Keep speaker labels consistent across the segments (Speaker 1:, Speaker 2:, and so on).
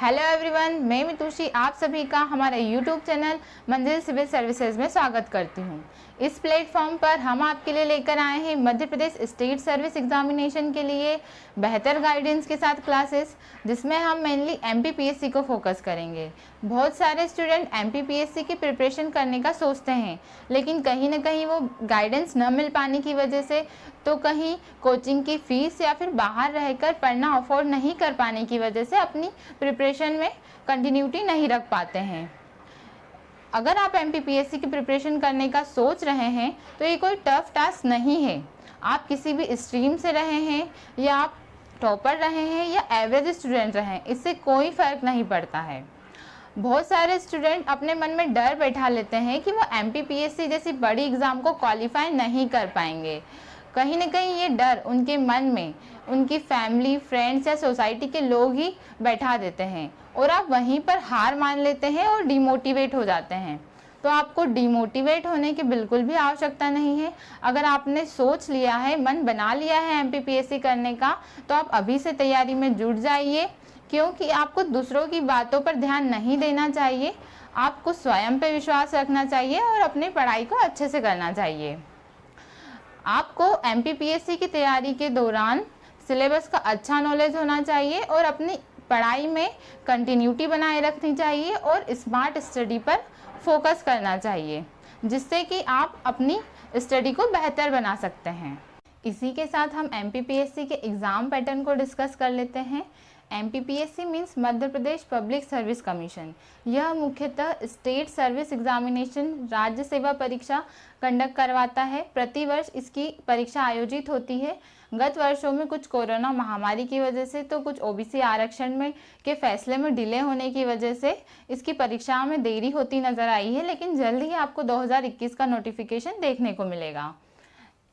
Speaker 1: Hello everyone, मैं मितुषी आप सभी का हमारे यूट्यूब चैनल मंजिल सिविल सर्विसेज में स्वागत करती हूं। इस प्लेटफॉर्म पर हम आपके लिए लेकर आए हैं Madhya Pradesh state service examination के लिए बेहतर गाइडेंस के साथ क्लासेस, जिसमें हम मेनली एमपीपीएससी को फोकस करेंगे। बहुत सारे स्टूडेंट एमपीपीएससी की प्रिपरेशन करने का सोचते हैं, लेकिन कहीं ना कहीं वो गाइडेंस न मिल पाने की वजह से, तो कहीं कोचिंग की फीस या फिर बाहर रहकर पढ़ना अफोर्ड नहीं कर पाने की वजह से अपनी प्रिपरेशन में कंटिन्यूटी नहीं रख पाते हैं। अगर आप एमपीपीएससी की प्रिपरेशन करने का सोच रहे हैं तो ये कोई टफ टास्क नहीं है। आप किसी भी स्ट्रीम से रहे हैं या आप टॉपर रहे हैं या एवरेज स्टूडेंट रहे हैं, इससे कोई फ़र्क नहीं पड़ता है। बहुत सारे स्टूडेंट अपने मन में डर बैठा लेते हैं कि वो एमपीपीएससी जैसी बड़ी एग्ज़ाम को क्वालिफाई नहीं कर पाएंगे। कहीं ना कहीं ये डर उनके मन में उनकी फैमिली, फ्रेंड्स या सोसाइटी के लोग ही बैठा देते हैं और आप वहीं पर हार मान लेते हैं और डिमोटिवेट हो जाते हैं। तो आपको डिमोटिवेट होने की बिल्कुल भी आवश्यकता नहीं है। अगर आपने सोच लिया है, मन बना लिया है एमपीपीएससी करने का, तो आप अभी से तैयारी में जुट जाइए, क्योंकि आपको दूसरों की बातों पर ध्यान नहीं देना चाहिए। आपको स्वयं पे विश्वास रखना चाहिए और अपनी पढ़ाई को अच्छे से करना चाहिए। आपको एमपीपीएससी की तैयारी के दौरान सिलेबस का अच्छा नॉलेज होना चाहिए और अपनी पढ़ाई में कंटिन्यूटी बनाए रखनी चाहिए और स्मार्ट स्टडी पर फोकस करना चाहिए, जिससे कि आप अपनी स्टडी को बेहतर बना सकते हैं। इसी के साथ हम एमपीपीएससी के एग्ज़ाम पैटर्न को डिस्कस कर लेते हैं। MPPSC means Madhya Pradesh public service commission. यह मुख्यतः स्टेट सर्विस एग्जामिनेशन, राज्य सेवा परीक्षा कंडक्ट करवाता है। प्रतिवर्ष इसकी परीक्षा आयोजित होती है। गत वर्षों में कुछ कोरोना महामारी की वजह से तो कुछ ओबीसी आरक्षण में के फैसले में डिले होने की वजह से इसकी परीक्षा में देरी होती नजर आई है, लेकिन जल्द ही आपको 2021 का नोटिफिकेशन देखने को मिलेगा।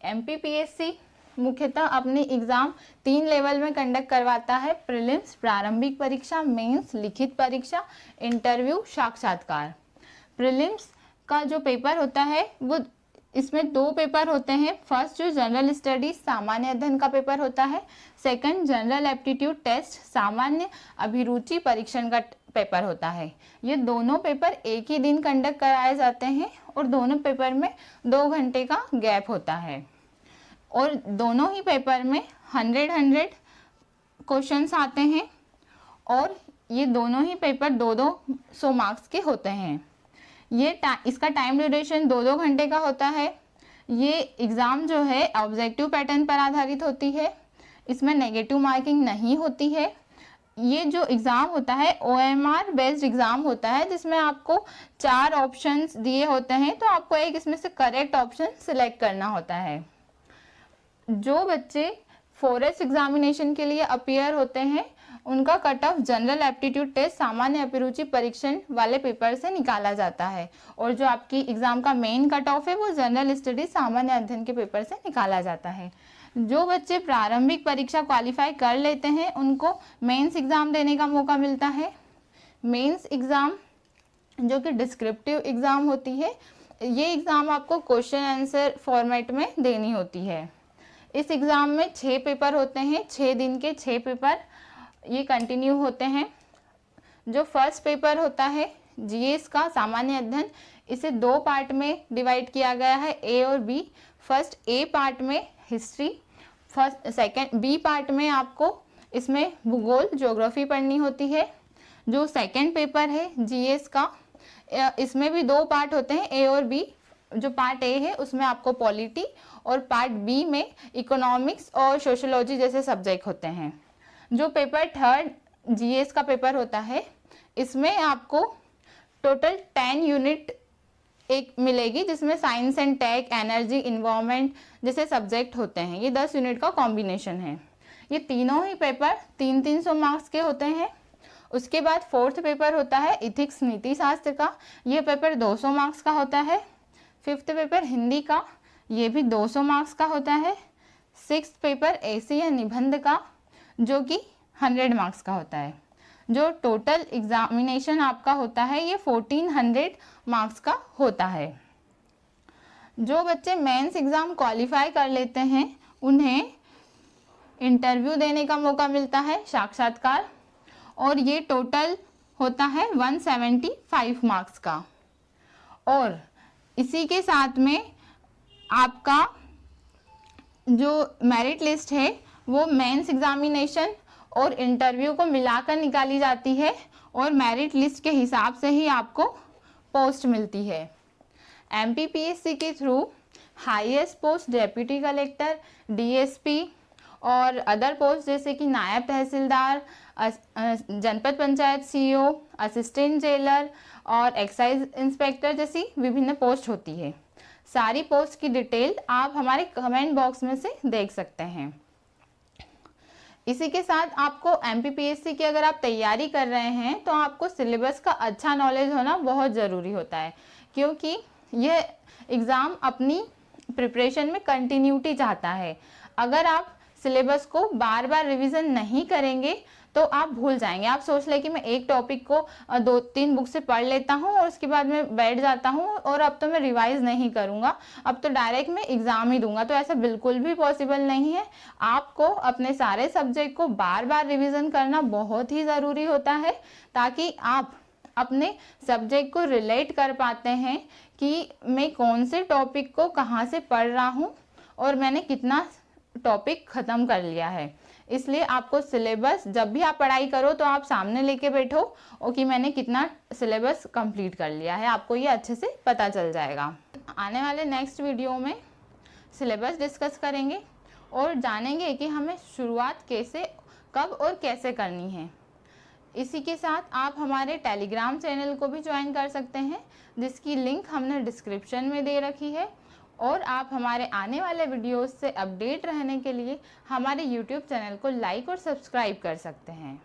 Speaker 1: एमपीपीएससी मुख्यतः अपनी एग्ज़ाम 3 लेवल में कंडक्ट करवाता है: प्रीलिम्स प्रारंभिक परीक्षा, मेंस लिखित परीक्षा, इंटरव्यू साक्षात्कार। प्रीलिम्स का जो पेपर होता है वो इसमें 2 पेपर होते हैं। फर्स्ट जो जनरल स्टडी सामान्य अध्ययन का पेपर होता है, सेकंड जनरल एप्टीट्यूड टेस्ट सामान्य अभिरुचि परीक्षण का पेपर होता है। ये दोनों पेपर एक ही दिन कंडक्ट कराए जाते हैं और दोनों पेपर में 2 घंटे का गैप होता है और दोनों ही पेपर में 100 क्वेश्चंस आते हैं और ये दोनों ही पेपर 200 मार्क्स के होते हैं। इसका टाइम ड्यूरेशन 2 घंटे का होता है। ये एग्ज़ाम जो है ऑब्जेक्टिव पैटर्न पर आधारित होती है, इसमें नेगेटिव मार्किंग नहीं होती है। ये जो एग्ज़ाम होता है OMR बेस्ड एग्ज़ाम होता है, जिसमें आपको 4 ऑप्शंस दिए होते हैं, तो आपको एक इसमें से करेक्ट ऑप्शन सिलेक्ट करना होता है। जो बच्चे फॉरेस्ट एग्जामिनेशन के लिए अपीयर होते हैं उनका cut off general aptitude test सामान्य अभिरुचि परीक्षण वाले पेपर से निकाला जाता है और जो आपकी एग्जाम का मेन कट ऑफ है वो जनरल स्टडी सामान्य अध्ययन के पेपर से निकाला जाता है। जो बच्चे प्रारंभिक परीक्षा क्वालिफाई कर लेते हैं उनको मेंस एग्ज़ाम देने का मौका मिलता है। मेंस एग्ज़ाम जो कि डिस्क्रिप्टिव एग्ज़ाम होती है, ये एग्ज़ाम आपको क्वेश्चन आंसर फॉर्मेट में देनी होती है। इस एग्ज़ाम में 6 पेपर होते हैं, 6 दिन के 6 पेपर ये कंटिन्यू होते हैं। जो फर्स्ट पेपर होता है जीएस का सामान्य अध्ययन, इसे 2 पार्ट में डिवाइड किया गया है, ए और बी। फर्स्ट ए पार्ट में हिस्ट्री, सेकंड बी पार्ट में आपको इसमें भूगोल ज्योग्राफी पढ़नी होती है। जो सेकंड पेपर है जीएस का, इसमें भी 2 पार्ट होते हैं, ए और बी। जो पार्ट ए है उसमें आपको पॉलिटी और पार्ट बी में इकोनॉमिक्स और सोशोलॉजी जैसे सब्जेक्ट होते हैं। जो पेपर थर्ड जीएस का पेपर होता है, इसमें आपको टोटल 10 यूनिट एक मिलेगी, जिसमें science and tech, energy, environment जैसे सब्जेक्ट होते हैं। ये 10 यूनिट का कॉम्बिनेशन है। ये तीनों ही पेपर 300 मार्क्स के होते हैं। उसके बाद फोर्थ पेपर होता है इथिक्स नीति शास्त्र का, ये पेपर 200 मार्क्स का होता है। फिफ्थ पेपर हिंदी का, ये भी 200 मार्क्स का होता है। सिक्स्थ पेपर एसी या निबंध का, जो कि 100 मार्क्स का होता है। जो टोटल एग्जामिनेशन आपका होता है ये 1400 मार्क्स का होता है। जो बच्चे मेंस एग्ज़ाम क्वालिफाई कर लेते हैं उन्हें इंटरव्यू देने का मौका मिलता है, साक्षात्कार, और ये टोटल होता है 175 मार्क्स का। और इसी के साथ में आपका जो मेरिट लिस्ट है वो मेंस एग्जामिनेशन और इंटरव्यू को मिलाकर निकाली जाती है और मेरिट लिस्ट के हिसाब से ही आपको पोस्ट मिलती है। एमपीपीएससी के through highest post deputy collector, DSP और अदर पोस्ट जैसे कि नायब तहसीलदार, जनपद पंचायत सीईओ, असिस्टेंट जेलर और एक्साइज इंस्पेक्टर जैसी विभिन्न पोस्ट होती है। सारी पोस्ट की डिटेल आप हमारे कमेंट बॉक्स में से देख सकते हैं। इसी के साथ आपको एमपीपीएससी की अगर आप तैयारी कर रहे हैं तो आपको सिलेबस का अच्छा नॉलेज होना बहुत ज़रूरी होता है, क्योंकि यह एग्ज़ाम अपनी प्रिपरेशन में कंटिन्यूटी चाहता है। अगर आप सिलेबस को बार बार रिवीजन नहीं करेंगे तो आप भूल जाएंगे। आप सोच लें कि मैं एक टॉपिक को 2-3 बुक से पढ़ लेता हूँ और उसके बाद मैं बैठ जाता हूँ और अब तो मैं रिवाइज नहीं करूँगा, अब तो डायरेक्ट मैं एग्ज़ाम ही दूंगा। तो ऐसा बिल्कुल भी पॉसिबल नहीं है। आपको अपने सारे सब्जेक्ट को बार बार रिविज़न करना बहुत ही ज़रूरी होता है, ताकि आप अपने सब्जेक्ट को रिलेट कर पाते हैं कि मैं कौन से टॉपिक को कहाँ से पढ़ रहा हूँ और मैंने कितना टॉपिक ख़त्म कर लिया है। इसलिए आपको सिलेबस जब भी आप पढ़ाई करो तो आप सामने लेके बैठो और कि मैंने कितना सिलेबस कंप्लीट कर लिया है, आपको ये अच्छे से पता चल जाएगा। आने वाले नेक्स्ट वीडियो में सिलेबस डिस्कस करेंगे और जानेंगे कि हमें शुरुआत कैसे, कब और कैसे करनी है। इसी के साथ आप हमारे टेलीग्राम चैनल को भी ज्वाइन कर सकते हैं, जिसकी लिंक हमने डिस्क्रिप्शन में दे रखी है। और आप हमारे आने वाले वीडियोस से अपडेट रहने के लिए हमारे यूट्यूब चैनल को लाइक और सब्सक्राइब कर सकते हैं।